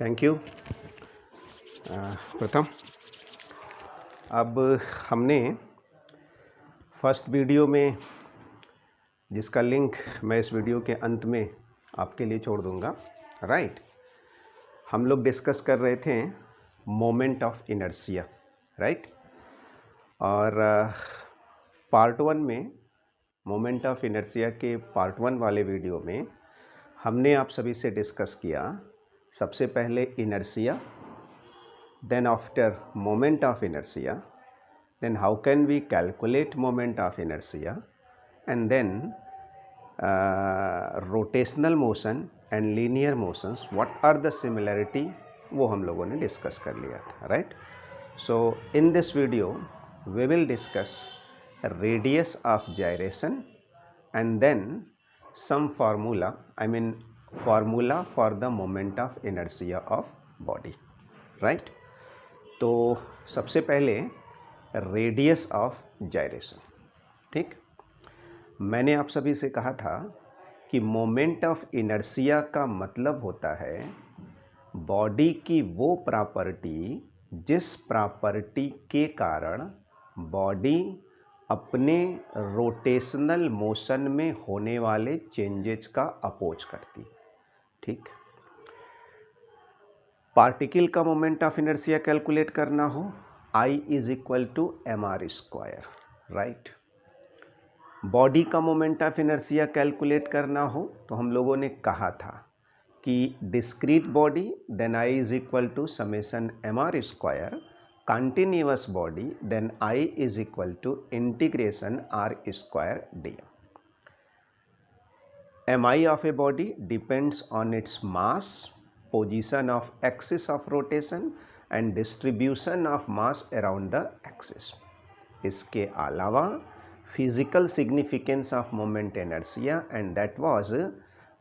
Thank you. प्रथम, अब हमने फर्स्ट वीडियो में, जिसका लिंक मैं इस वीडियो के अंत में आपके लिए छोड़ दूंगा, राइट, हम लोग डिस्कस कर रहे थे मोमेंट ऑफ इनर्शिया, राइट। और पार्ट वन में, मोमेंट ऑफ इनर्शिया के पार्ट वन वाले वीडियो में हमने आप सभी से डिस्कस किया सबसे पहले inertia, then after moment of inertia, then how can we calculate moment of inertia, and then rotational motion and linear motions, what are the similarity, वो हम लोगों ने डिस्कस कर लिया था, right. So in this video we will discuss radius of gyration and then some formula, I mean formula for the moment of inertia of body, right। तो सबसे पहले रेडियस ऑफ जायरेशन, ठीक। मैंने आप सभी से कहा था कि मोमेंट ऑफ इनर्शिया का मतलब होता है बॉडी की वो प्रॉपर्टी जिस प्रॉपर्टी के कारण बॉडी अपने रोटेशनल मोशन में होने वाले चेंजेस का अपोज करती, ठीक। पार्टिकल का मोमेंट ऑफ इनर्शिया कैलकुलेट करना हो, I is equal to mr square, right. Body का मोमेंट ऑफ इनर्शिया कैलकुलेट करना हो तो हम लोगों ने कहा था कि discrete body then I is equal to summation mr square, continuous body then I is equal to integration r square dm। mi of a body depends on its mass, position of axis of rotation and distribution of mass around the axis। इसके अलावा physical significance of moment inertia, and that was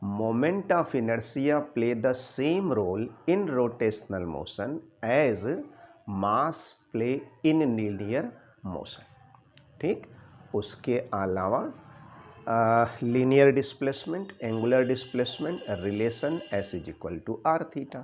moment of inertia play the same role in rotational motion as mass play in linear motion, ठीक। उसके अलावा linear displacement, angular displacement relation S is equal to r theta,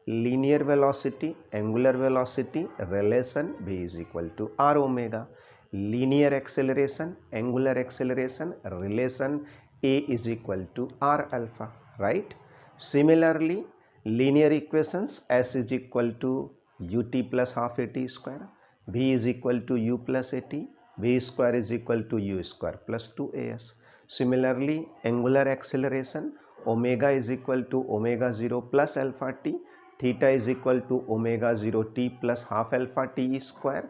linear velocity, angular velocity relation V is equal to r omega, linear acceleration, angular acceleration relation A is equal to r alpha, right। Similarly, linear equations S is equal to ut plus half at square, V is equal to u plus at, V square is equal to u square plus 2as। Similarly, angular acceleration omega is equal to omega 0 plus alpha t, theta is equal to omega 0 t plus half alpha t square,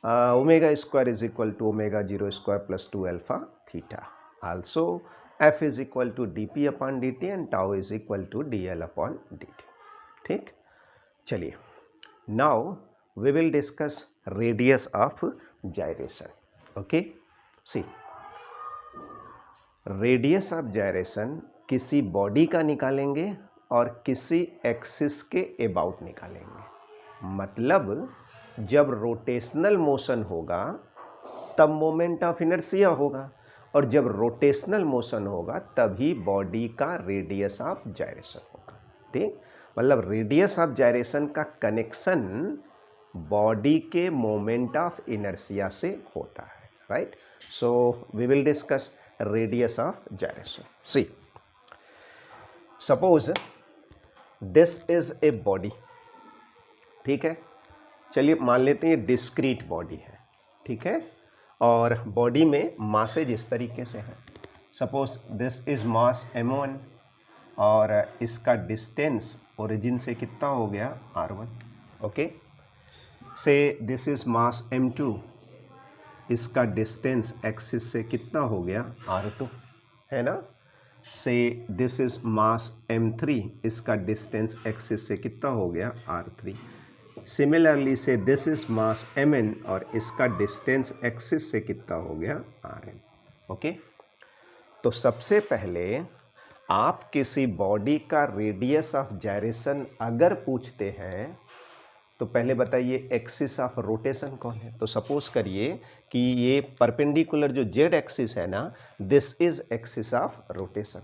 omega square is equal to omega 0 square plus 2 alpha theta। Also, f is equal to dp upon dt and tau is equal to dl upon dt, ठीक। चलिए, now we will discuss radius of gyration, okay। see, radius of gyration किसी body का निकालेंगे और किसी axis के about निकालेंगे। मतलब जब रोटेशनल मोशन होगा तब मोमेंट ऑफ इनर्शिया होगा, और जब रोटेशनल मोशन होगा तभी बॉडी का रेडियस ऑफ जायरेशन होगा, ठीक। मतलब रेडियस ऑफ जायरेशन का कनेक्शन बॉडी के मोमेंट ऑफ इनर्शिया से होता है, right. So we will discuss radius of gyration। see, suppose this is a body, ठीक है। चलिए मान लेते हैं डिस्क्रीट बॉडी है, ठीक है, और बॉडी में मासेज इस तरीके से है। Suppose this is mass m1 और इसका डिस्टेंस ओरिजिन से कितना हो गया r1, ओके। से दिस इज मास m2, इसका डिस्टेंस एक्सिस से कितना हो गया r2, है ना। से दिस इज मास m3, इसका डिस्टेंस एक्सिस से कितना हो गया r3। सिमिलरली से दिस इज मास mn और इसका डिस्टेंस एक्सिस से कितना हो गया rn, ओके। तो सबसे पहले आप किसी बॉडी का रेडियस ऑफ जायरेशन अगर पूछते हैं तो पहले बताइए एक्सिस ऑफ रोटेशन कौन है। तो सपोज करिए कि ये परपेंडिकुलर जो जेड एक्सिस है ना, this is axis of rotation.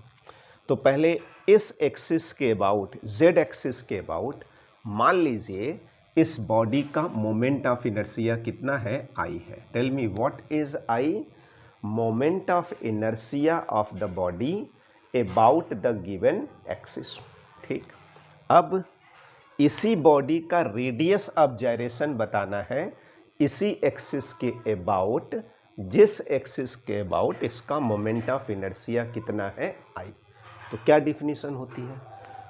तो पहले इस एक्सिस के अबाउट, जेड एक्सिस के अबाउट मान लीजिए इस बॉडी का मोमेंट ऑफ इनर्शिया कितना है, आई है। Tell me what is I? Moment of inertia of the body about the given axis. ठीक, अब इसी बॉडी का रेडियस ऑफ जायरेशन बताना है इसी एक्सिस के अबाउट, जिस एक्सिस के अबाउट इसका मोमेंट ऑफ इनर्शिया कितना है, आई। तो क्या डिफिनीशन होती है?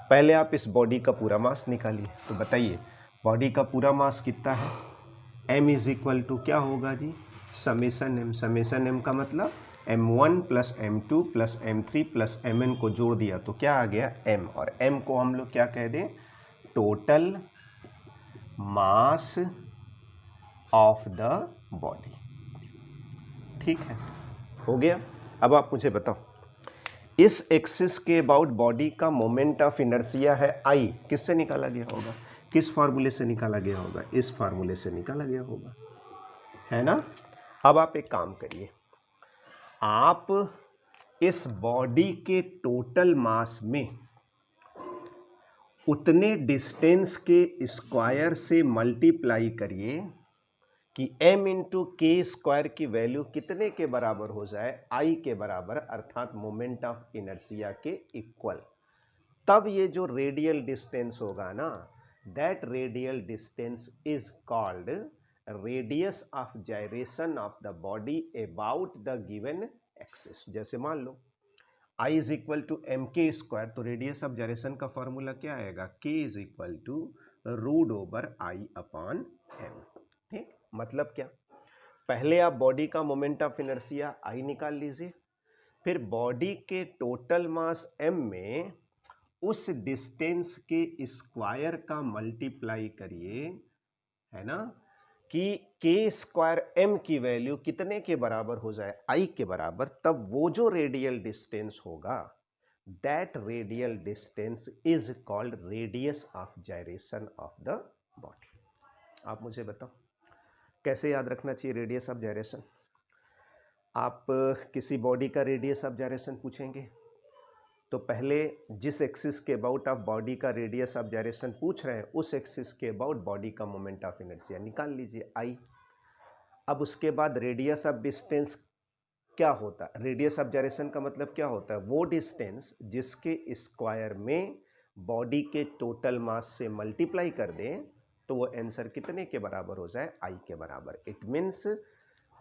पहले आप इस बॉडी का पूरा मास निकालिए। तो बताइए बॉडी का पूरा मास कितना है? m इज इक्वल टू क्या होगा जी, समेसन m। समेसन m का मतलब m1 plus m2 plus m3 plus mn को जोड़ दिया तो क्या आ गया, m। और m को हम लोग क्या कह दें, total mass of the body. ठीक है, हो गया। अब आप मुझे बताओ इस एक्सिस के अबाउट बॉडी का मोमेंट ऑफ इनर्शिया है आई, किससे निकाला गया होगा, किस फार्मूले से निकाला गया होगा, इस फार्मूले से निकाला गया होगा, है ना। अब आप एक काम करिए, आप इस बॉडी के टोटल मास में उतने डिस्टेंस के स्क्वायर से मल्टीप्लाई करिए कि m इंटू के स्क्वायर की वैल्यू कितने के बराबर हो जाए, I के बराबर, अर्थात मोमेंट ऑफ इनर्शिया के इक्वल। तब ये जो रेडियल डिस्टेंस होगा ना, that radial distance is called radius of gyration of the body about the given axis. जैसे मान लो I is equal to M K square, तो रेडियस ऑफ जायरेशन का फॉर्मूला क्या आएगा, K is equal to root over I upon M. ठीक, मतलब क्या, पहले आप बॉडी का मोमेंट ऑफ इनर्शिया आई निकाल लीजिए, फिर बॉडी के टोटल मास m में उस डिस्टेंस के स्क्वायर का मल्टीप्लाई करिए, है ना, कि के स्क्वायर m की वैल्यू कितने के बराबर हो जाए, I के बराबर। तब वो जो रेडियल डिस्टेंस होगा, that radial distance is called radius of gyration of the body. आप मुझे बताओ कैसे याद रखना चाहिए रेडियस ऑफ जायरेशन। आप किसी बॉडी का रेडियस ऑफ जायरेशन पूछेंगे तो पहले जिस एक्सिस के अबाउट आप बॉडी का रेडियस ऑफ जायरेशन पूछ रहे हैं, उस एक्सिस के अबाउट बॉडी का मोमेंट ऑफ इनर्शिया निकाल लीजिए, आई। अब उसके बाद रेडियस ऑफ डिस्टेंस क्या होता है, रेडियस ऑफ जायरेशन का मतलब क्या होता है, वो डिस्टेंस जिसके स्क्वायर में बॉडी के टोटल मास से मल्टीप्लाई कर दें तो वो आंसर कितने के बराबर हो जाए, आई के बराबर। It means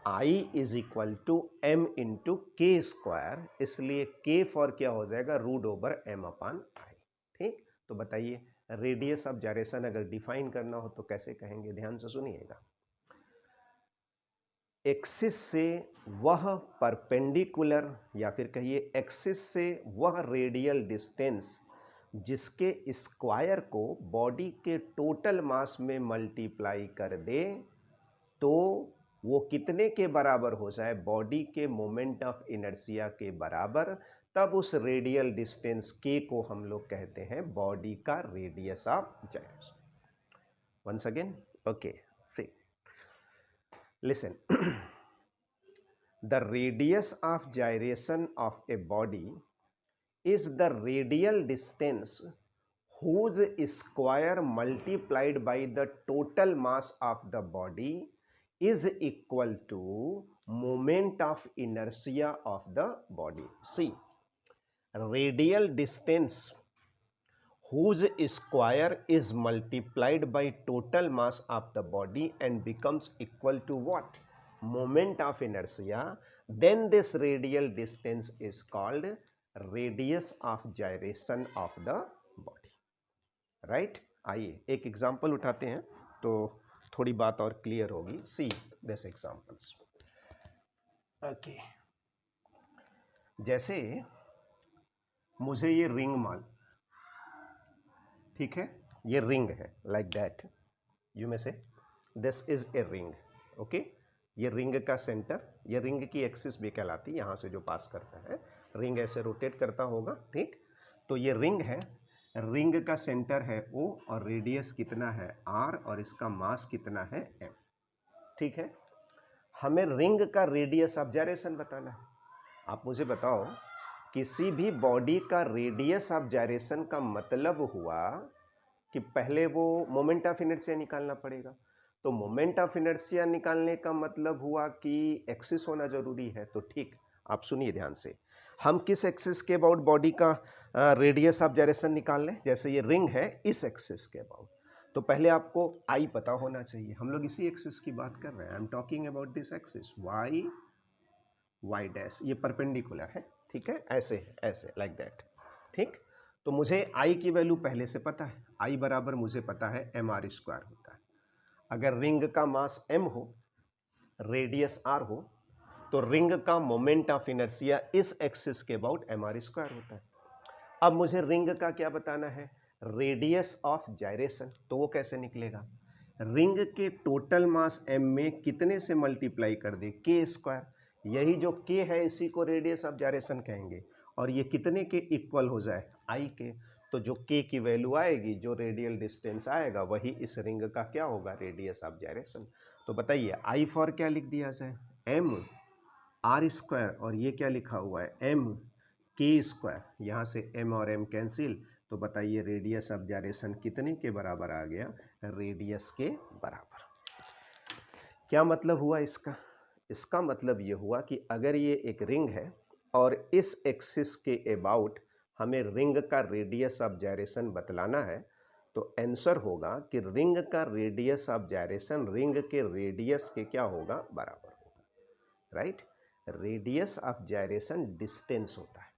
I is equal to M into K square, इसलिए K फॉर क्या हो जाएगा, root over m upon I. ठीक, तो बताइए रेडियस ऑफ जायरेशन अगर डिफाइन करना हो तो कैसे कहेंगे, ध्यान से सुनिएगा। एक्सिस से वह परपेंडिकुलर, या फिर कहिए एक्सिस से वह रेडियल डिस्टेंस जिसके स्क्वायर को बॉडी के टोटल मास में मल्टीप्लाई कर दे तो वो कितने के बराबर हो जाए, बॉडी के मोमेंट ऑफ इनर्शिया के बराबर। तब उस रेडियल डिस्टेंस के को हम लोग कहते हैं बॉडी का radius of gyration. Once again, okay, see, listen. The radius of gyration of a body is the radial distance whose square multiplied by the total mass of the body is equal to moment of inertia of the body. See, radial distance whose square is multiplied by total mass of the body and becomes equal to what? Moment of inertia. Then this radial distance is called radius of gyration of the body, right. आइए एक example उठाते हैं तो थोड़ी बात और clear होगी। See this examples. Okay, जैसे मुझे ये रिंग मान, ठीक है, ये रिंग है, लाइक दैट यू में से this is a ring. Okay, ये रिंग का सेंटर, ये रिंग की एक्सिस भी कहलाती है, यहां से जो पास करता है रिंग ऐसे रोटेट करता होगा। ठीक, तो ये रिंग है, रिंग का सेंटर है O और रेडियस कितना है R और इसका मास कितना है M। ठीक है, हमें रिंग का रेडियस ऑफ जायरेशन बताना है। आप मुझे बताओ किसी भी बॉडी का रेडियस ऑफ जायरेशन का मतलब हुआ कि पहले वो मोमेंट ऑफ इनर्शिया निकालना पड़ेगा। तो मोमेंट ऑफ इनर्शिया निकालने का मतलब हुआ कि एक्सिस होना जरूरी है। तो ठीक, आप सुनिए ध्यान से, हम किस एक्सिस के अबाउट बॉडी का रेडियस ऑफ जायरेशन निकाल लें। जैसे ये रिंग है, इस एक्सिस के अबाउट, तो पहले आपको आई पता होना चाहिए। हम लोग इसी एक्सिस की बात कर रहे हैं। I am talking about this axis Y, Y dash, ये परपेंडिकुलर है, ठीक है, ऐसे है, ऐसे, लाइक दैट, ठीक। तो मुझे आई की वैल्यू पहले से पता है। आई बराबर मुझे पता है एम आर स्क्वायर होता है। अगर रिंग का मास एम हो, रेडियस आर हो, तो रिंग का मोमेंट ऑफ इनर्शिया इस एक्सिस के अबाउट एम आर स्क्वायर होता है। अब मुझे रिंग का क्या बताना है, रेडियस ऑफ जायरेशन। तो वो कैसे निकलेगा, रिंग के टोटल मास एम में कितने से मल्टीप्लाई कर दे, के स्क्वायर। यही जो के है इसी को रेडियस ऑफ जायरेशन कहेंगे, और ये कितने के इक्वल हो जाए, आई के। तो जो के की वैल्यू आएगी, जो रेडियल डिस्टेंस आएगा, वही इस रिंग का क्या होगा, रेडियस ऑफ जायरेशन। तो बताइए आई फॉर क्या लिख दिया जाए, एम आर स्क्वायर, और ये क्या लिखा हुआ है, एम के स्क्वायर। यहाँ से एम और एम कैंसिल, तो बताइए रेडियस ऑफ जायरेशन कितने के बराबर आ गया, रेडियस के बराबर। क्या मतलब हुआ इसका, इसका मतलब ये हुआ कि अगर ये एक रिंग है और इस एक्सिस के अबाउट हमें रिंग का रेडियस ऑफ जायरेशन बतलाना है, तो आंसर होगा कि रिंग का रेडियस ऑफ जायरेशन रिंग के रेडियस के क्या होगा, बराबर होगा, right. Radius of gyration distance होता है।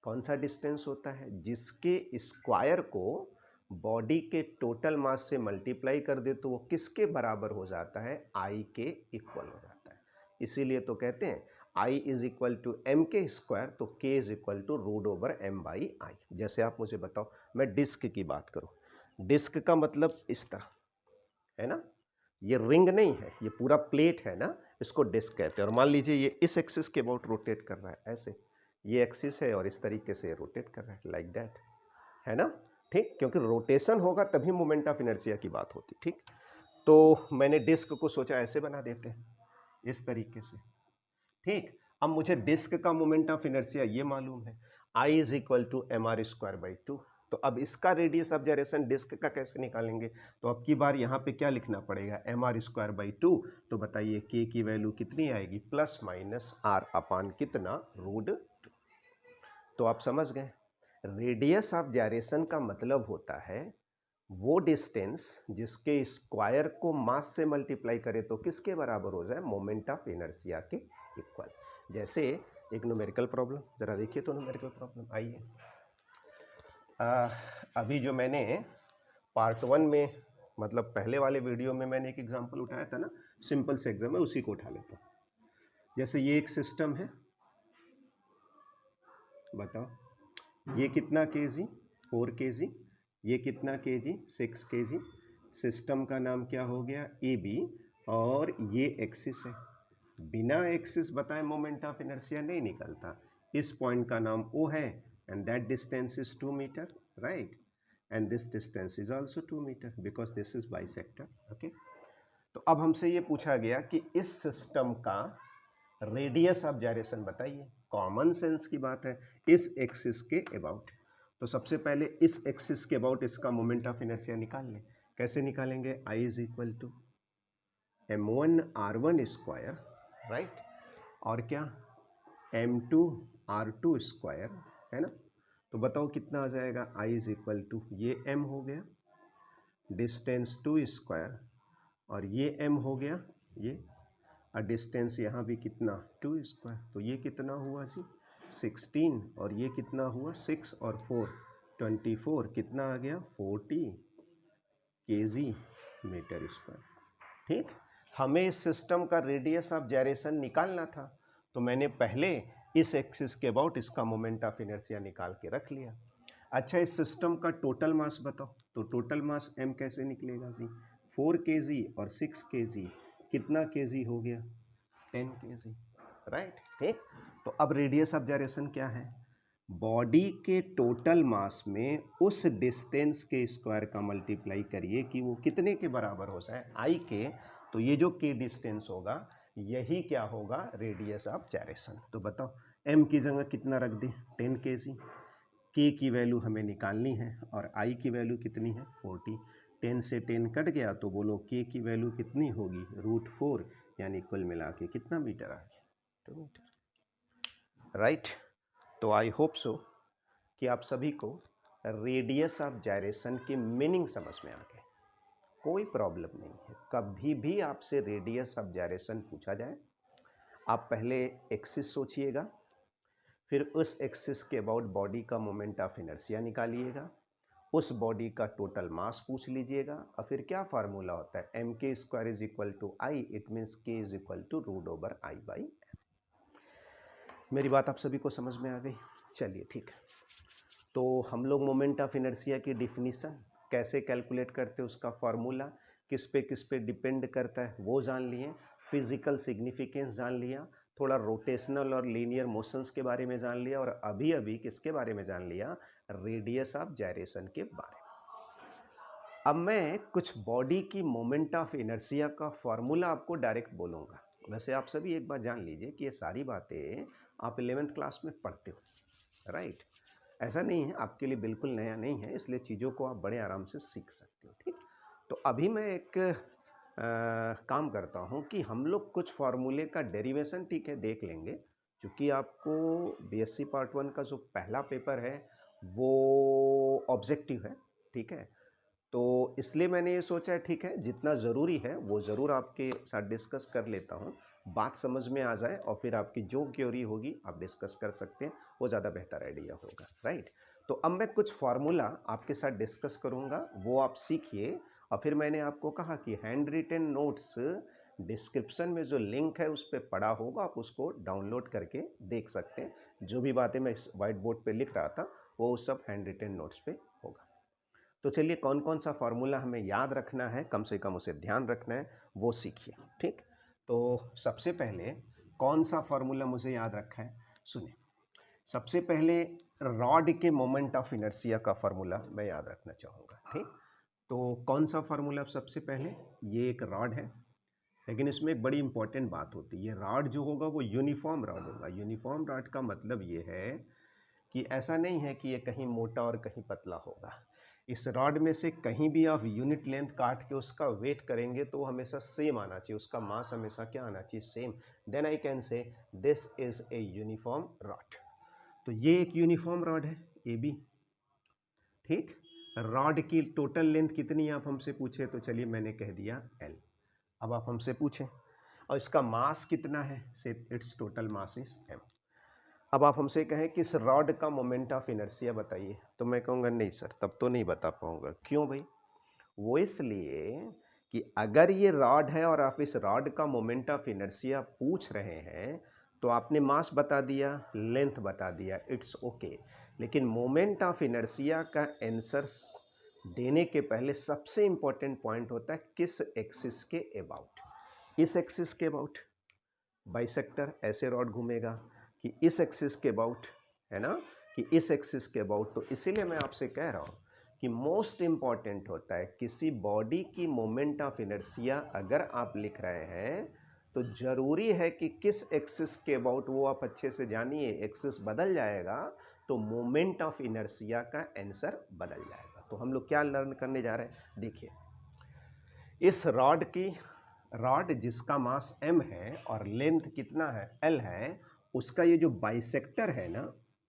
कौन सा डिस्टेंस होता है, जिसके स्क्वायर को बॉडी के टोटल मास से मल्टीप्लाई कर दे तो वो किसके बराबर हो जाता है, आई के इक्वल हो जाता है। इसीलिए तो कहते हैं I is equal to M K square, तो K is equal to root over M by I. जैसे आप मुझे बताओ, मैं डिस्क की बात करूं, डिस्क का मतलब इस तरह है ना, ये रिंग नहीं है, ये पूरा प्लेट है ना, इसको डिस्क कहते हैं। और मान लीजिए ये इस एक्सिस के अबाउट रोटेट कर रहा है, ऐसे ये एक्सिस है और इस तरीके से रोटेट कर रहा है, लाइक दैट, है ना, ठीक। क्योंकि रोटेशन होगा तभी मोमेंट ऑफ इनर्शिया की बात होती, ठीक। तो मैंने डिस्क को सोचा ऐसे बना देते हैं, इस तरीके से, ठीक। अब मुझे डिस्क का मोमेंट ऑफ इनर्शिया ये मालूम है, I is equal to m are square by two. तो अब इसका रेडियस ऑफ जायरेशन डिस्क का कैसे निकालेंगे, तो अब की बार यहाँ पे क्या लिखना पड़ेगा, M are square by two. तो बताइए के की वैल्यू कितनी आएगी, प्लस माइनस आर अपान कितना, रूट टू। तो आप समझ गए, रेडियस ऑफ जायरेशन का मतलब होता है वो डिस्टेंस जिसके स्क्वायर को मास से मल्टीप्लाई करे तो किसके बराबर हो जाए, मोमेंट ऑफ इनर्शिया के इक्वल। जैसे एक न्यूमेरिकल प्रॉब्लम, जरा देखिए तो न्यूमेरिकल प्रॉब्लम आइए। अभी जो मैंने पार्ट 1 में, मतलब पहले वाले वीडियो में मैंने एक एग्जांपल उठाया था ना, सिंपल से एग्जाम है, उसी को उठा लेता हूँ। जैसे ये एक सिस्टम है, बताओ ये कितना केजी, 4 केजी, ये कितना केजी, 6 केजी। सिस्टम का नाम क्या हो गया, ए बी, और ये एक्सिस है। बिना एक्सिस बताए मोमेंट ऑफ इनर्शिया नहीं निकलता। इस पॉइंट का नाम ओ है, and that distance is 2 metre, right, and this distance is also 2 metre because this is bisector, okay. तो अब हमसे ये पूछा गया कि इस सिस्टम का रेडियस ऑफ जायरेशन बताइए। कॉमन सेंस की बात है, इस एक्सिस के अबाउट। तो सबसे पहले इस एक्सिस के अबाउट इसका मोमेंट ऑफ इनर्शिया निकाल लें। कैसे निकालेंगे, I is equal to m1 r1 square, right, और क्या m2 r2 स्क्वायर, है ना। तो बताओ कितना आ जाएगा, i इज इक्वल टू ये m हो गया, डिस्टेंस 2 स्क्वायर, और ये m हो गया ये, और डिस्टेंस यहाँ भी कितना 2 स्क्वायर, तो ये कितना हुआ जी 16, और ये कितना हुआ 6 और 4 24, कितना आ गया 40 केजी मीटर स्क्वायर, ठीक। हमें इस सिस्टम का रेडियस ऑफ जायरेशन निकालना था, तो मैंने पहले इस एक्सिस के अबाउट इसका मोमेंट ऑफ इनर्शिया निकाल के रख लिया। अच्छा, इस सिस्टम का टोटल मास बताओ, तो टोटल मास m कैसे निकलेगा जी, 4 केजी और 6 केजी, कितना केजी हो गया 10 केजी, राइट, ठीक। तो अब रेडियस ऑफ जायरेशन क्या है, बॉडी के टोटल मास में उस डिस्टेंस के स्क्वायर का मल्टीप्लाई करिए कि वो कितने के बराबर हो जाए, आई के। तो ये जो के डिस्टेंस होगा यही क्या होगा, रेडियस ऑफ जायरेशन। तो बताओ m की जगह कितना रख दें 10 kg, k की वैल्यू हमें निकालनी है और i की वैल्यू कितनी है 40। 10 से 10 कट गया तो बोलो k की वैल्यू कितनी होगी √4, यानी कुल मिला के कितना मीटर आ गया 2 मीटर, राइट। तो आई होप सो कि आप सभी को रेडियस ऑफ जायरेशन की मीनिंग समझ में आ गए। कोई प्रॉब्लम नहीं है, कभी भी आपसे रेडियस ऑफ जायरेशन पूछा जाए आप पहले एक्सिस सोचिएगा, फिर उस एक्सिस के अबाउट बॉडी का मोमेंट ऑफ इनर्शिया निकालिएगा, उस बॉडी का टोटल मास पूछ लीजिएगा और फिर क्या फार्मूला होता है mk² is equal to I, it means k is equal to √I/m। मेरी बात आप सभी को समझ में आ गई? चलिए ठीक है, तो हम लोग मोमेंट ऑफ इनर्शिया की डिफिनीशन कैसे कैलकुलेट करते हैं, उसका फार्मूला किस पे डिपेंड करता है वो जान लिए, फिजिकल सिग्निफिकेंस जान लिया, थोड़ा रोटेशनल और लीनियर मोशंस के बारे में जान लिया और अभी अभी किसके बारे में जान लिया, रेडियस ऑफ जायरेशन के बारे में। अब मैं कुछ बॉडी की मोमेंट ऑफ इनर्शिया का फार्मूला आपको डायरेक्ट बोलूँगा। वैसे आप सभी एक बार जान लीजिए कि ये सारी बातें आप 11th क्लास में पढ़ते हो, राइट। ऐसा नहीं है, आपके लिए बिल्कुल नया नहीं है, इसलिए चीज़ों को आप बड़े आराम से सीख सकते हो, ठीक। तो अभी मैं एक काम करता हूँ कि हम लोग कुछ फार्मूले का डेरिवेशन, ठीक है, देख लेंगे, क्योंकि आपको बीएससी पार्ट 1 का जो पहला पेपर है वो ऑब्जेक्टिव है, ठीक है। तो इसलिए मैंने ये सोचा है ठीक है जितना ज़रूरी है वो ज़रूर आपके साथ डिस्कस कर लेता हूँ, बात समझ में आ जाए और फिर आपकी जो क्वेरी होगी आप डिस्कस कर सकते हैं, वो ज़्यादा बेहतर आइडिया होगा, राइट। तो अब मैं कुछ फार्मूला आपके साथ डिस्कस करूँगा, वो आप सीखिए और फिर मैंने आपको कहा कि हैंड रिटन नोट्स डिस्क्रिप्शन में जो लिंक है उस पर पड़ा होगा, आप उसको डाउनलोड करके देख सकते हैं। जो भी बातें मैं इस वाइट बोर्ड पर लिख रहा था वो सब हैंड रिटन नोट्स पे होगा। तो चलिए कौन कौन सा फार्मूला हमें याद रखना है, कम से कम उसे ध्यान रखना है, वो सीखिए, ठीक। तो सबसे पहले कौन सा फार्मूला मुझे याद रखा है, सुनिए। सबसे पहले रॉड के मोमेंट ऑफ इनर्शिया का फार्मूला मैं याद रखना चाहूँगा, ठीक। तो कौन सा फार्मूला, सबसे पहले ये एक रॉड है, लेकिन इसमें एक बड़ी इंपॉर्टेंट बात होती है, ये रॉड जो होगा वो यूनिफॉर्म रॉड होगा। यूनिफॉर्म रॉड का मतलब ये है कि ऐसा नहीं है कि ये कहीं मोटा और कहीं पतला होगा। इस रॉड में से कहीं भी आप यूनिट लेंथ काट के उसका वेट करेंगे तो हमेशा सेम आना चाहिए, उसका मास हमेशा क्या आना चाहिए, same. Then I can say this is a uniform rod. तो ये एक यूनिफॉर्म रॉड है ए बी, ठीक। रॉड की टोटल लेंथ कितनी आप हमसे पूछे तो चलिए मैंने कह दिया एल। अब आप हमसे पूछें और इसका मास कितना है, say its total mass is M. अब आप हमसे कहें कि इस रॉड का मोमेंट ऑफ इनर्शिया बताइए, तो मैं कहूँगा नहीं सर तब तो नहीं बता पाऊँगा। क्यों भाई? वो इसलिए कि अगर ये रॉड है और आप इस रॉड का मोमेंट ऑफ इनर्शिया पूछ रहे हैं तो आपने मास बता दिया, लेंथ बता दिया, इट्स ओके। लेकिन मोमेंट ऑफ इनर्शिया का आंसर देने के पहले सबसे इंपॉर्टेंट पॉइंट होता है किस एक्सिस के अबाउट। इस एक्सिस के अबाउट बाइसेक्टर ऐसे रॉड घूमेगा कि इस एक्सिस के अबाउट, है ना, कि इस एक्सिस के अबाउट। तो इसीलिए मैं आपसे कह रहा हूँ कि मोस्ट इंपॉर्टेंट होता है किसी बॉडी की मोमेंट ऑफ इनर्शिया अगर आप लिख रहे हैं तो जरूरी है कि किस एक्सिस के अबाउट वो आप अच्छे से जानिए। एक्सिस बदल जाएगा तो मोमेंट ऑफ इनर्शिया का आंसर बदल जाएगा। तो हम लोग क्या लर्न करने जा रहे हैं, देखिए इस रॉड जिसका मास m है और लेंथ कितना है l है, उसका ये जो बाइसेक्टर है ना,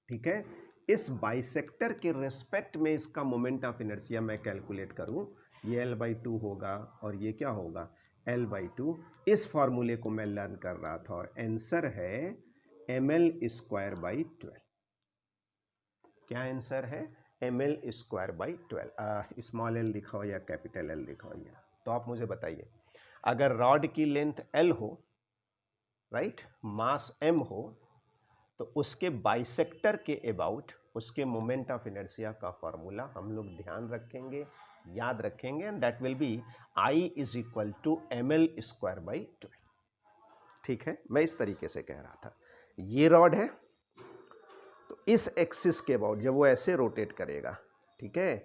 ठीक है, इस बाइसेक्टर के रेस्पेक्ट में इसका मोमेंट ऑफ इनर्शिया मैं कैलकुलेट करूं, ये l/2 होगा और ये क्या होगा l/2। इस फॉर्मूले को मैं लर्न कर रहा था और आंसर है ml²/12। क्या आंसर है ml²/12। स्मॉल l लिखा या कैपिटल L लिखा या, तो आप मुझे बताइए अगर रॉड की लेंथ L हो, राइट, मास m हो, तो उसके बाइसेक्टर के अबाउट उसके मोमेंट ऑफ इनर्शिया का फॉर्मूला हम लोग ध्यान रखेंगे, याद रखेंगे, and that will be I is equal to ml²/12। ठीक है, मैं इस तरीके से कह रहा था। ये रॉड है तो इस एक्सिस के अबाउट जब वो ऐसे रोटेट करेगा, ठीक है,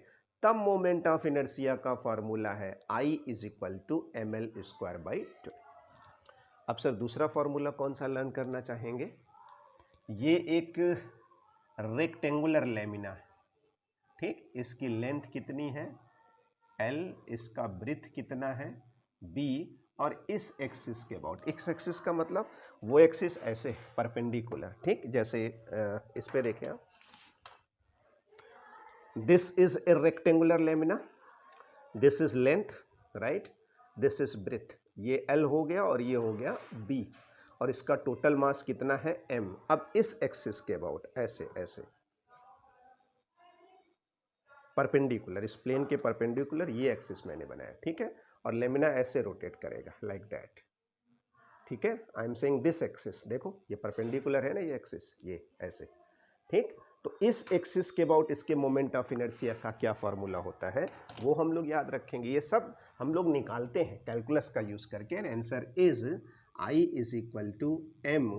तब मोमेंट ऑफ इनर्शिया का फॉर्मूला है I is equal to ml²/12। अब सर दूसरा फॉर्मूला कौन सा लर्न करना चाहेंगे? ये एक रेक्टेंगुलर लेमिना है, ठीक। इसकी लेंथ कितनी है L, इसका ब्रीथ कितना है B, और इस एक्सिस के अबाउट, इस एक्सिस का मतलब वो एक्सिस ऐसे परपेंडिकुलर, ठीक। जैसे इस पे देखें आप, this is a rectangular lamina, this is length, right, this is breadth, ये L हो गया और ये हो गया B, और इसका टोटल मास कितना है M। अब इस एक्सिस के अबाउट ऐसे ऐसे परपेंडिकुलर, इस प्लेन के परपेंडिकुलर ये एक्सिस मैंने बनाया, ठीक है, और लेमिना ऐसे रोटेट करेगा लाइक दैट, ठीक है। I am saying this axis, देखो ये परपेंडिकुलर है ना ये एक्सिस, ये ऐसे, ठीक। तो इस एक्सिस के अबाउट इसके मोमेंट ऑफ इनर्शिया का क्या फॉर्मूला होता है वो हम लोग याद रखेंगे, ये सब हम लोग निकालते हैं कैलकुलस का यूज करके। Answer is I is equal to M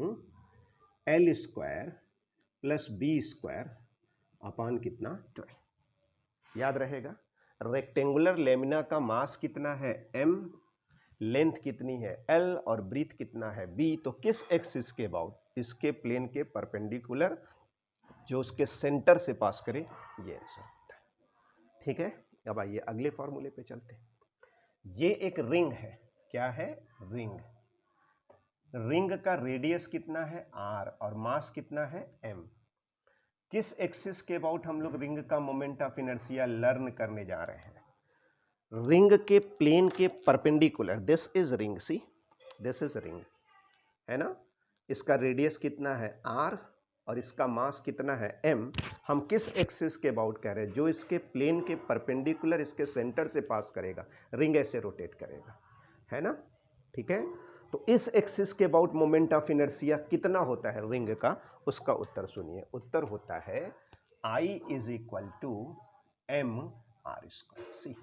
L square plus B square upon कितना 12, याद रहेगा। रेक्टेंगुलर लेमिना का मास कितना है m, लेंथ कितनी है L, और ब्रीथ कितना है B, तो किस एक्सिस के अबाउट, इसके प्लेन के परपेंडिकुलर जो उसके सेंटर से पास करे, ये आंसर होता है, ठीक है। अब आइए अगले फॉर्मूले पे चलते हैं। ये एक रिंग है, क्या है, रिंग। रिंग का रेडियस कितना है r और मास कितना है m। किस एक्सिस के अबाउट हम लोग रिंग का मोमेंट ऑफ इनर्शिया लर्न करने जा रहे हैं, रिंग के प्लेन के perpendicular, this is ring, see this is ring, है ना। इसका रेडियस कितना है r और इसका मास कितना है m। हम किस एक्सिस के अबाउट कह रहे हैं, जो इसके प्लेन के परपेंडिकुलर इसके सेंटर से पास करेगा, रिंग ऐसे रोटेट करेगा, है ना, ठीक है। तो इस एक्सिस के अबाउट मोमेंट ऑफ इनर्शिया कितना होता है रिंग का, उसका उत्तर सुनिए। उत्तर होता है I is equal to m are square, see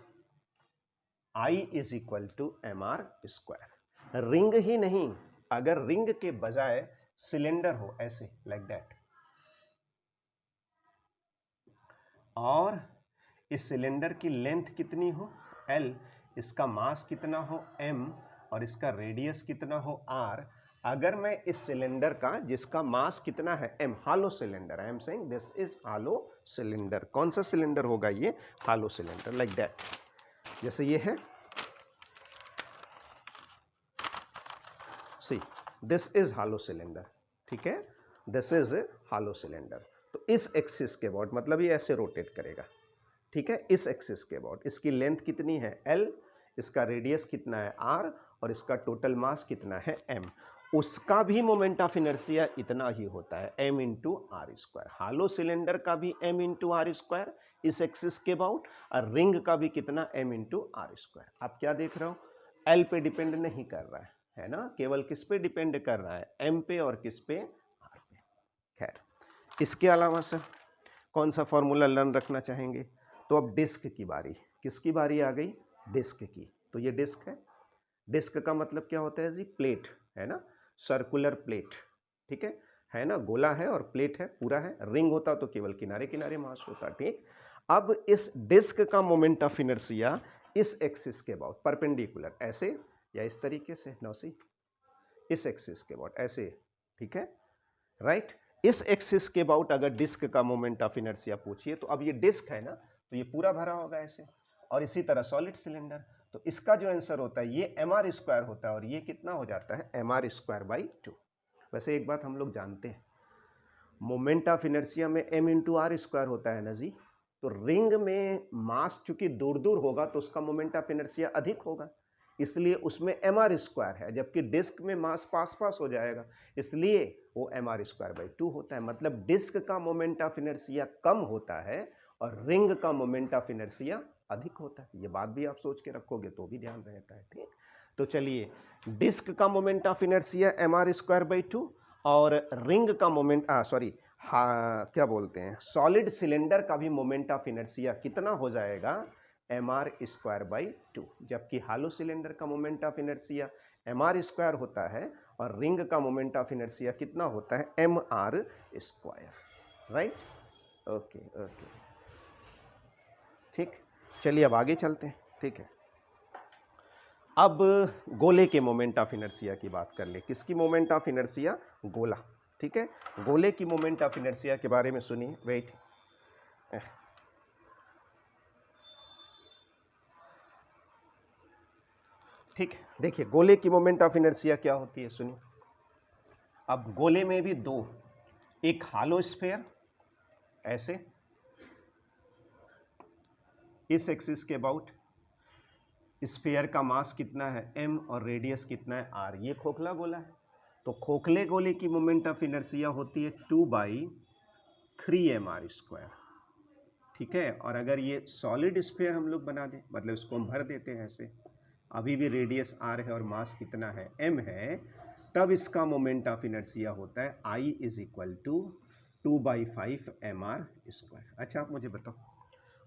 I is equal to m are square. Ring ही नहीं, अगर रिंग के बजाय सिलेंडर हो ऐसे लाइक दैट, और इस सिलेंडर की लेंथ कितनी हो L, इसका मास कितना हो M, और इसका रेडियस कितना हो R, अगर मैं इस सिलेंडर का जिसका मास कितना है M, hello cylinder, I am saying this is hello cylinder, कौन सा सिलेंडर होगा ये, हालो सिलेंडर, लाइक दैट, जैसे ये है, see this is hello cylinder, ठीक है, दिस इज हालो सिलेंडर। तो इस एक्सिस के अबाउट मतलब ये ऐसे रोटेट करेगा, ठीक है, इस एक्सिस के अबाउट, इसकी लेंथ कितनी है L, इसका रेडियस कितना है R, और इसका टोटल मास कितना है M, उसका भी मोमेंट ऑफ इनर्शिया इतना ही होता है m into R square. Hollow cylinder का भी m इंटू आर स्क्वायर इस एक्सिस के अबाउट, और रिंग का भी कितना m इंटू आर स्क्वायर। आप क्या देख रहे हो, L पे डिपेंड नहीं कर रहा है ना, केवल किस पे डिपेंड कर रहा है, m पे और किस पे, r पे। खैर, इसके अलावा सर कौन सा फॉर्मूला लर्न रखना चाहेंगे, तो अब डिस्क की बारी, किसकी बारी आ गई, डिस्क की। तो ये डिस्क है, डिस्क का मतलब क्या होता है जी, प्लेट, है ना, सर्कुलर प्लेट, ठीक है ना, गोला है और प्लेट है, पूरा है। रिंग होता तो केवल किनारे किनारे मास होता, ठीक। अब इस डिस्क का मोमेंट ऑफ इनर्शिया इस एक्सिस के अबाउट परपेंडिकुलर ऐसे या इस तरीके से, नौसी इस एक्सिस के अबाउट ऐसे, ठीक है, राइट। इस एक्सिस के अबाउट अगर डिस्क का मोमेंट ऑफ इनर्शिया पूछिए, तो अब ये डिस्क है ना, तो ये पूरा भरा होगा ऐसे, और इसी तरह सॉलिड सिलेंडर, तो इसका जो आंसर होता है ये एम आर स्क्वायर होता है, और ये कितना हो जाता है एम आर स्क्वायर बाई 2। वैसे एक बात हम लोग जानते हैं, मोमेंट ऑफ इनर्शिया में m इंटू आर स्क्वायर होता है ना जी, तो रिंग में मास चूंकि दूर दूर होगा तो उसका मोमेंट ऑफ इनर्शिया अधिक होगा, इसलिए उसमें एम आर स्क्वायर है, जबकि डिस्क में मास पास पास हो जाएगा, इसलिए वो एम आर स्क्वायर बाई 2 होता है। मतलब डिस्क का मोमेंट ऑफ इनर्शिया कम होता है और रिंग का मोमेंट ऑफ इनर्शिया अधिक होता है। ये बात भी आप सोच के रखोगे तो भी ध्यान रहता है, ठीक। तो चलिए, डिस्क का moment of inertia M are square by 2, और रिंग का मोमेंट सॉरी क्या बोलते हैं, सॉलिड सिलेंडर का भी मोमेंट ऑफ इनर्शिया कितना हो जाएगा, एम आर स्क्वायर बाई 2, जबकि हालो सिलेंडर का moment of inertia M are square होता है और रिंग का मोमेंट ऑफ इनर्शिया कितना होता है, M are square, right. Okay okay, ठीक। चलिए अब आगे चलते हैं, ठीक है। अब गोले के मोमेंट ऑफ इनर्शिया की बात कर ले, किसकी मोमेंट ऑफ इनर्शिया, गोला, ठीक है। गोले की मोमेंट ऑफ इनर्शिया के बारे में सुनिए। वेट, ठीक है, देखिए गोले की मोमेंट ऑफ इनर्शिया क्या होती है, सुनिए। अब गोले में भी दो, एक हालो स्फीयर ऐसे इस एक्सिस के अबाउट, स्फीयर का मास कितना है m और रेडियस कितना है r, ये खोखला गोला है। तो खोखले गोले की मोमेंट ऑफ इनर्शिया होती है 2/3 mr²। ठीक है, और अगर ये सॉलिड स्फीयर हम लोग बना दें, मतलब इसको हम भर देते हैं ऐसे, अभी भी रेडियस r है और मास कितना है m है, तब इसका मोमेंट ऑफ इनर्शिया होता है I = 2/5 mr²। अच्छा आप मुझे बताओ,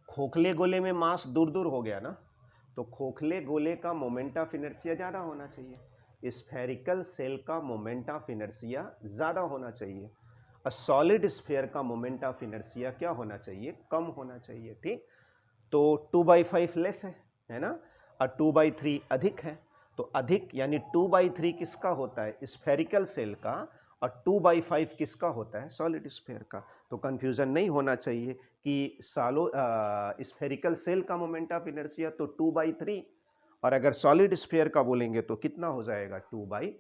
खोखले गोले में मास दूर दूर हो गया ना, तो खोखले गोले का मोमेंट ऑफ इनर्शिया ज़्यादा होना चाहिए, स्फेरिकल सेल का मोमेंट ऑफ इनर्शिया ज़्यादा होना चाहिए, और सॉलिड स्फीयर का मोमेंट ऑफ इनर्शिया क्या होना चाहिए, कम होना चाहिए। ठीक, तो 2/5 लेस है ना, और 2/3 अधिक है। तो अधिक यानी 2/3 किसका होता है, स्फेरिकल सेल का, और 2/5 किसका होता है, सॉलिड स्फीयर का। तो कंफ्यूजन नहीं होना चाहिए कि स्फेरिकल सेल का मोमेंट ऑफ इनर्शिया तो 2/3, और अगर सॉलिड स्फीयर का बोलेंगे तो कितना हो जाएगा, 2/5।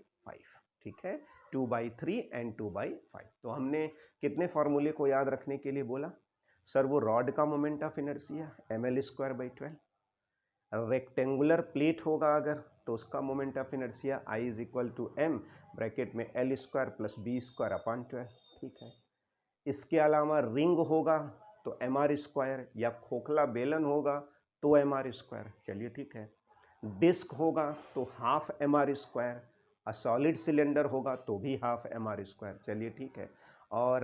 ठीक है, 2/3 एंड 2/5। तो हमने कितने फॉर्मूले को याद रखने के लिए बोला सर, वो रॉड का moment of inertia ml²/12, rectangular plate होगा अगर तो उसका moment of inertia I = m bracket में L² + B²/12। ठीक है, इसके अलावा रिंग होगा तो mr², या खोखला बेलन होगा तो mr²। चलिए ठीक है, डिस्क होगा तो ½ mr², और सॉलिड सिलेंडर होगा तो भी ½ mr²। चलिए ठीक है, और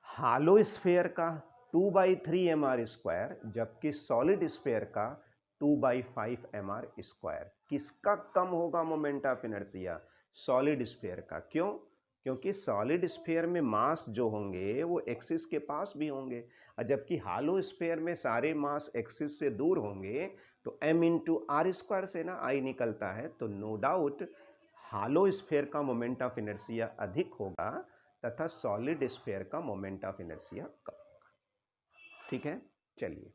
हालो स्फीयर का 2/3 mr², जबकि सॉलिड स्फीयर का 2/5 mr²। किसका कम होगा moment of inertia, solid sphere का। क्यों, क्योंकि सॉलिड स्फीयर में मास जो होंगे वो एक्सिस के पास भी होंगे, और जबकि हालो स्फीयर में सारे मास एक्सिस से दूर होंगे, तो m × r² से ना I निकलता है, तो नो डाउट हालो स्फीयर का मोमेंट ऑफ इनर्शिया अधिक होगा तथा सॉलिड स्फीयर का मोमेंट ऑफ इनर्शिया कम होगा। ठीक है, चलिए,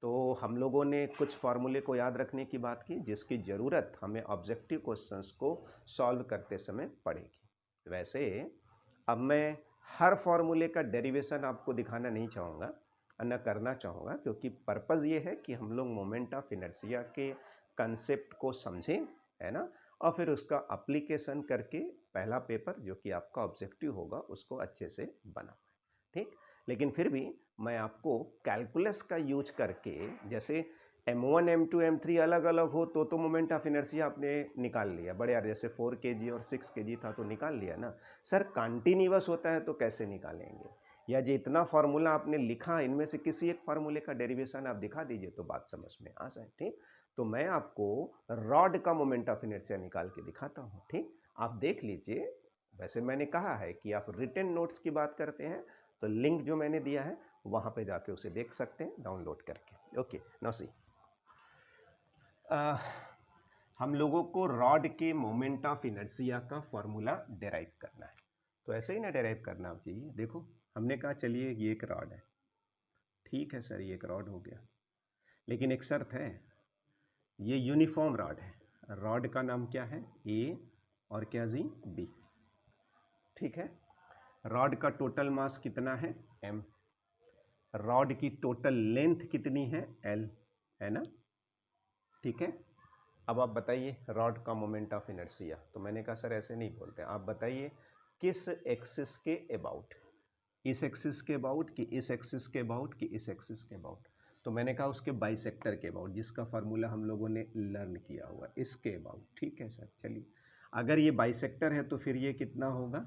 तो हम लोगों ने कुछ फॉर्मूले को याद रखने की बात की जिसकी ज़रूरत हमें ऑब्जेक्टिव क्वेश्चंस को सॉल्व करते समय पड़ेगी। वैसे अब मैं हर फॉर्मूले का डेरिवेशन आपको दिखाना नहीं चाहूँगा, न करना चाहूँगा, क्योंकि पर्पज़ ये है कि हम लोग मोमेंट ऑफ इनर्शिया के कंसेप्ट को समझें, है ना, और फिर उसका एप्लीकेशन करके पहला पेपर जो कि आपका ऑब्जेक्टिव होगा उसको अच्छे से बनाएं। ठीक, लेकिन फिर भी मैं आपको कैलकुलस का यूज करके, जैसे m1 m2 m3 अलग अलग हो तो मोमेंट ऑफ इनर्शिया आपने निकाल लिया, बड़े यार, जैसे 4 kg और 6 kg था तो निकाल लिया ना। सर कंटिन्यूअस होता है तो कैसे निकालेंगे, या जो इतना फार्मूला आपने लिखा इनमें से किसी एक फार्मूले का डेरिवेशन आप दिखा दीजिए तो बात समझ में आ जाए। ठीक, तो मैं आपको रॉड का मोमेंट ऑफ इनर्शिया निकाल के दिखाता हूँ। ठीक, आप देख लीजिए। वैसे मैंने कहा है कि आप रिटन नोट्स की बात करते हैं तो लिंक जो मैंने दिया है वहाँ पे जाके उसे देख सकते हैं डाउनलोड करके। ओके, नाउ सी, हम लोगों को रॉड के मोमेंट ऑफ इनर्शिया का फॉर्मूला डेराइव करना है। तो ऐसे ही ना डेराइव करना आप चाहिए। देखो हमने कहा चलिए ये एक रॉड है, ठीक है सर ये एक रॉड हो गया, लेकिन एक शर्त है, ये यूनिफॉर्म रॉड है। रॉड का नाम क्या है, ए, और क्या जी, बी। ठीक है, रॉड का टोटल मास कितना है, m, रॉड की टोटल लेंथ कितनी है, l, है ना। ठीक है, अब आप बताइए रॉड का मोमेंट ऑफ इनर्शिया। तो मैंने कहा सर ऐसे नहीं बोलते, आप बताइए किस एक्सिस के अबाउट, इस एक्सिस के अबाउट कि इस एक्सिस के अबाउट कि इस एक्सिस के अबाउट। तो मैंने कहा उसके बाइसेक्टर के अबाउट, जिसका फार्मूला हम लोगों ने लर्न किया हुआ, इसके अबाउट। ठीक है सर, चलिए अगर ये बाइसेक्टर है तो फिर ये कितना होगा,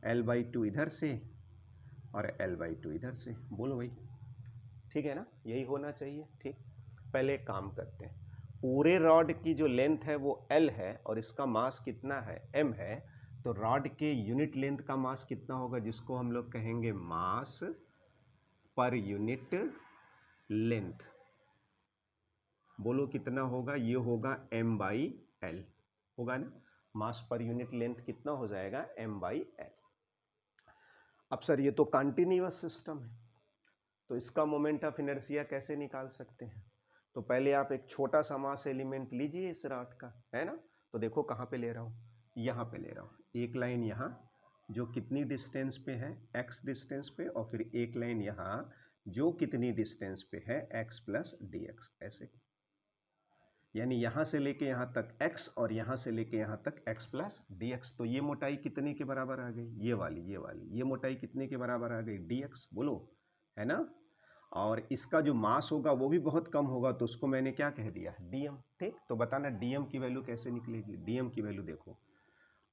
l/2 इधर से और l/2 इधर से। बोलो भाई, ठीक है ना, यही होना चाहिए। ठीक, पहले एक काम करते हैं, पूरे रॉड की जो लेंथ है वो l है और इसका मास कितना है, m है, तो रॉड के यूनिट लेंथ का मास कितना होगा, जिसको हम लोग कहेंगे मास पर यूनिट लेंथ। बोलो कितना होगा, ये होगा m/l होगा ना। मास पर यूनिट लेंथ कितना हो जाएगा, m/l। अब सर ये तो कंटिन्यूअस सिस्टम है, तो इसका मोमेंट ऑफ इनर्शिया कैसे निकाल सकते हैं? तो पहले आप एक छोटा सा मास एलिमेंट लीजिए इस रॉड का, है ना। तो देखो कहाँ पे ले रहा हूँ, यहाँ पे ले रहा हूँ। एक लाइन यहाँ जो कितनी डिस्टेंस पे है, x डिस्टेंस पे, और फिर एक लाइन यहाँ जो कितनी डिस्टेंस पे है, x प्लस डी एक्स, ऐसे। यानी यहाँ से लेके यहाँ तक x और यहाँ से लेके यहाँ तक x प्लस डी एक्स। तो ये मोटाई कितने के बराबर आ गई, ये वाली ये मोटाई कितने के बराबर आ गई, dx, बोलो, है ना। और इसका जो मास होगा वो भी बहुत कम होगा, तो उसको मैंने क्या कह दिया, dm। ठीक, तो बताना dm की वैल्यू कैसे निकलेगी। dm की वैल्यू देखो,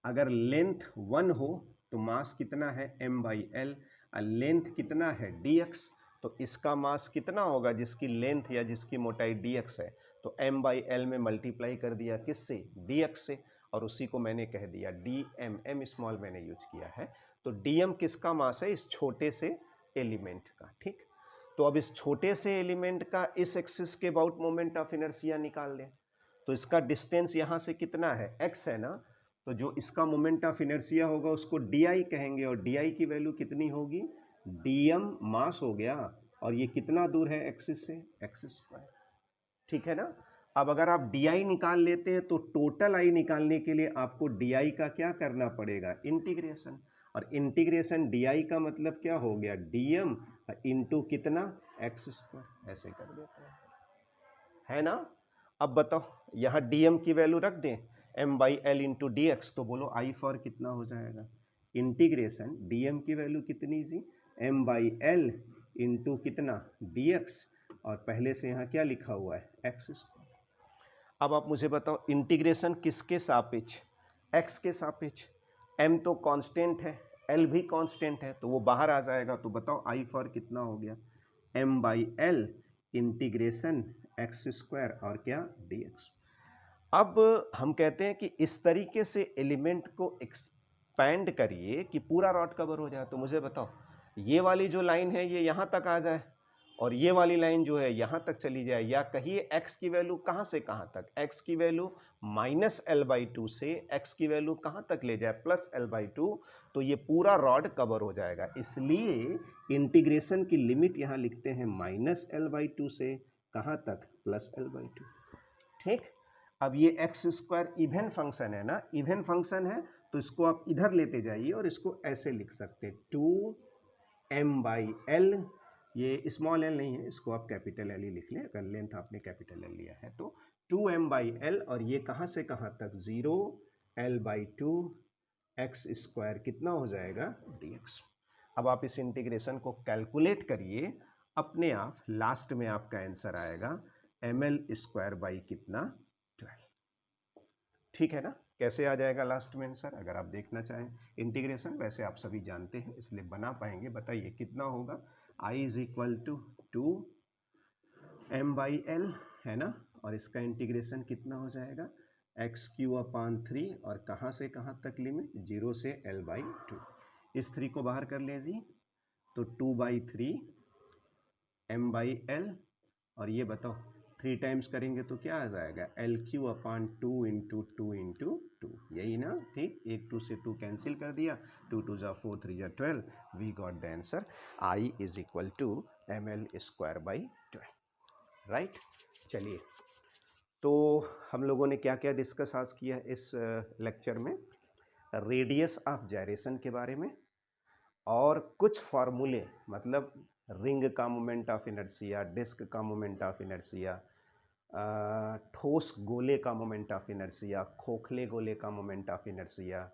अगर लेंथ 1 हो तो मास कितना है, m/l, और लेंथ कितना है, dx, तो इसका मास कितना होगा जिसकी लेंथ या जिसकी मोटाई dx है, तो m/l में मल्टीप्लाई कर दिया किससे, dx से, और उसी को मैंने कह दिया dm, m स्मॉल मैंने यूज किया है। तो dm किसका मास है, इस छोटे से एलिमेंट का। ठीक, तो अब इस छोटे से एलिमेंट का इस एक्सिस के अबाउट मोमेंट ऑफ इनर्शिया निकाल लें। तो इसका डिस्टेंस यहाँ से कितना है, x है ना, तो जो इसका मोमेंट ऑफ इनर्शिया होगा उसको di कहेंगे, और di की वैल्यू कितनी होगी, dm मास हो गया, और ये कितना दूर है एक्सिस से, x²। ठीक है ना। अब अगर आप di निकाल लेते हैं तो टोटल i निकालने के लिए आपको di का क्या करना पड़ेगा, इंटीग्रेशन, और इंटीग्रेशन di का मतलब क्या हो गया, dm इंटू कितना, x², ऐसे कर देते हैं, है ना। अब बताओ यहाँ dm की वैल्यू रख दें, m/l इंटू डी एक्स, तो बोलो i फॉर कितना हो जाएगा, इंटीग्रेशन dm की वैल्यू कितनी थी, m/l इंटू कितना, dx, और पहले से यहाँ क्या लिखा हुआ है, x²। अब आप मुझे बताओ इंटीग्रेशन किसके सापेक्ष, x के सापेक्ष। m तो कांस्टेंट है, l भी कांस्टेंट है, तो वो बाहर आ जाएगा। तो बताओ i फॉर कितना हो गया, m/l इंटीग्रेशन x² और क्या, dx। अब हम कहते हैं कि इस तरीके से एलिमेंट को एक्सपैंड करिए कि पूरा रॉड कवर हो जाए। तो मुझे बताओ ये वाली जो लाइन है ये यहाँ तक आ जाए, और ये वाली लाइन जो है यहाँ तक चली जाए, या कहिए x की वैल्यू कहाँ से कहाँ तक, x की वैल्यू -l/2 से x की वैल्यू कहाँ तक ले जाए, +l/2, तो ये पूरा रॉड कवर हो जाएगा। इसलिए इंटीग्रेशन की लिमिट यहाँ लिखते हैं -l/2 से कहाँ तक, +l/2। ठीक, अब ये x² इवन फंक्शन है ना, इवन फंक्शन है, तो इसको आप इधर लेते जाइए और इसको ऐसे लिख सकते हैं 2m/l, ये स्मॉल l नहीं है, इसको आप कैपिटल L ही लिख लें, अगर लेंथ आपने कैपिटल L लिया है तो 2m/l, और ये कहाँ से कहाँ तक, 0l/2 x² कितना हो जाएगा, dx। अब आप इस इंटीग्रेशन को कैलकुलेट करिए, अपने आप लास्ट में आपका आंसर आएगा ml² कितना, 12। ठीक है ना, कैसे आ जाएगा लास्ट में आंसर, अगर आप देखना चाहें इंटीग्रेशन, वैसे आप सभी जानते हैं इसलिए बना पाएंगे। बताइए कितना होगा, i = 2m/l, है ना, और इसका इंटीग्रेशन कितना हो जाएगा, x³ और कहाँ से कहाँ तक लिमिट, 0 से l/2। इस 3 को बाहर कर लीजिए तो 2/3 m/l, और ये बताओ 3 टाइम्स करेंगे तो क्या आ जाएगा, l³/2 × 2 × 2, यही ना। ठीक, 1 2 से 2 कैंसिल कर दिया, 2 2 × 4 3 × 12, we got the answer i = ml²/12, right. चलिए, तो हम लोगों ने क्या क्या डिस्कस आज किया इस लेक्चर में, रेडियस ऑफ जायरेशन के बारे में, और कुछ फार्मूले, मतलब रिंग का मोमेंट ऑफ इनर्शिया, डिस्क का मोमेंट ऑफ इनर्शिया, ठोस गोले का मोमेंट ऑफ इनर्शिया, खोखले गोले का मोमेंट ऑफ इनर्शिया,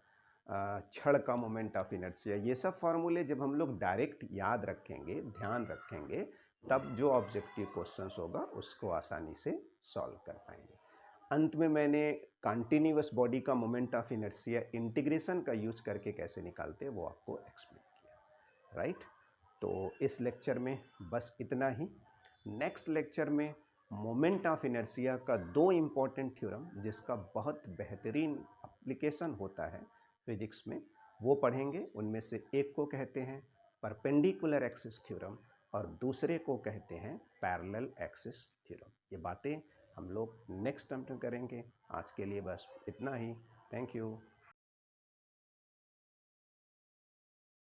छड़ का मोमेंट ऑफ इनर्शिया, ये सब फार्मूले जब हम लोग डायरेक्ट याद रखेंगे, ध्यान रखेंगे, तब जो ऑब्जेक्टिव क्वेश्चंस होगा उसको आसानी से सॉल्व कर पाएंगे। अंत में मैंने कंटिन्यूअस बॉडी का मोमेंट ऑफ इनर्शिया इंटीग्रेशन का यूज करके कैसे निकालते हैं वो आपको एक्सप्लेन किया, राइट। तो इस लेक्चर में बस इतना ही। नेक्स्ट लेक्चर में मोमेंट ऑफ इनर्शिया का 2 इम्पॉर्टेंट थ्योरम, जिसका बहुत बेहतरीन एप्लीकेशन होता है फिजिक्स में, वो पढ़ेंगे। उनमें से एक को कहते हैं परपेंडिकुलर एक्सिस थ्योरम, और दूसरे को कहते हैं पैरेलल एक्सिस थ्योरम। ये बातें हम लोग नेक्स्ट टर्म में करेंगे। आज के लिए बस इतना ही। Thank you.